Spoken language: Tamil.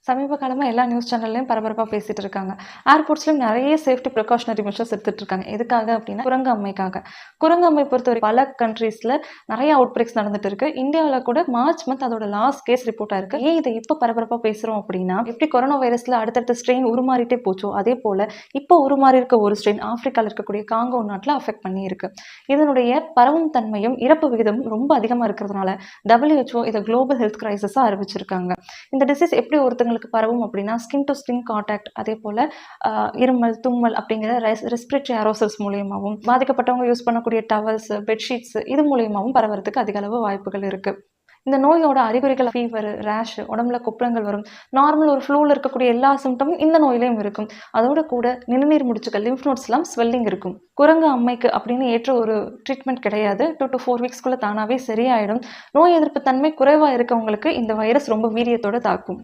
சமீப காலமா எல்லா நியூஸ் சேனல்லயும் பரபரப்பா பேசிட்டு இருக்காங்க. ஏர்போர்ட்ஸ்லயும் நெறைய சேஃப்டி பிரிகாஷனரி மெஷர்ஸ் எடுத்துட்டு இருக்காங்க. எதுக்காக அப்டின்னா, குரங்கு அம்மைக்காக. குரங்கு அம்மை பொறுத்தவரைக்கும் பல கண்ட்ரீஸ்ல நெறைய அவுட் பிரேக்ஸ் நடந்துட்டு இருக்கு. இந்தியாவுல கூட மார்ச் மந்த் அதோட லாஸ்ட் கேஸ் ரிப்போர்ட் ஆயிருக்கு. ஏன் இத இப்ப பரபரப்பா பேசுறோம் அப்டின்னா, எப்படி கொரோனா வைரஸ்ல அடுத்தடுத்த ஸ்ட்ரெயின் உருமாறிட்டே போச்சோ, அதே போல இப்போ உருமாறி இருக்க ஒரு ஸ்ட்ரெயின் ஆப்பிரிக்கால இருக்கக்கூடிய காங்கோ நாட்ல அஃபெக்ட் பண்ணியிருக்கு. இதனுடைய பரவும் தன்மையும், இறப்பு விகிதமும் ரொம்ப அதிகமா இருக்கிறதுனால, WHO இத குளோபல் ஹெல்த் கிரைசிஸா அறிவிச்சிருக்காங்க. இந்த டிசீஸ் எப்படி ஒருத்தங்களுக்கு பரவும் அப்படின்னா ஸ்கின் டு ஸ்கின் கான்டாக்ட் அதே போல இருமல் தும்மல் அப்படிங்கிற ரெஸ்பிரேட்டரி ஏரோசல்ஸ் மூலியமாகவும் பாதிக்கப்பட்டவங்க யூஸ் பண்ணக்கூடிய டவல்ஸ் பெட்ஷீட்ஸ் இது மூலியமாகவும் பரவறதுக்கு அதிக அளவு வாய்ப்புகள் இருக்கு. இந்த நோயோட அறிகுறிகள் ஃபீவர் ரேஷ் உடம்புல கொப்பளங்கள் வரும். நார்மல் ஒரு ஃப்ளூல இருக்கக்கூடிய எல்லா சிம்டமும் இந்த நோயிலையும் இருக்கும். அதோட கூட நிணநீர் முடிச்சுகள் லிம்ஃப் நோட்ஸ்லாம் ஸ்வெல்லிங் இருக்கும். குரங்கு அம்மைக்கு அப்படின்னு ஏற்ற ஒரு ட்ரீட்மெண்ட் கிடையாது. 2 to 4 வீக்ஸ்க்குள்ள தானாவே சரியாயிடும். நோய் எதிர்ப்பு தன்மை குறைவா இருக்கவங்களுக்கு இந்த வைரஸ் ரொம்ப வீரியத்தோட தாக்கும்.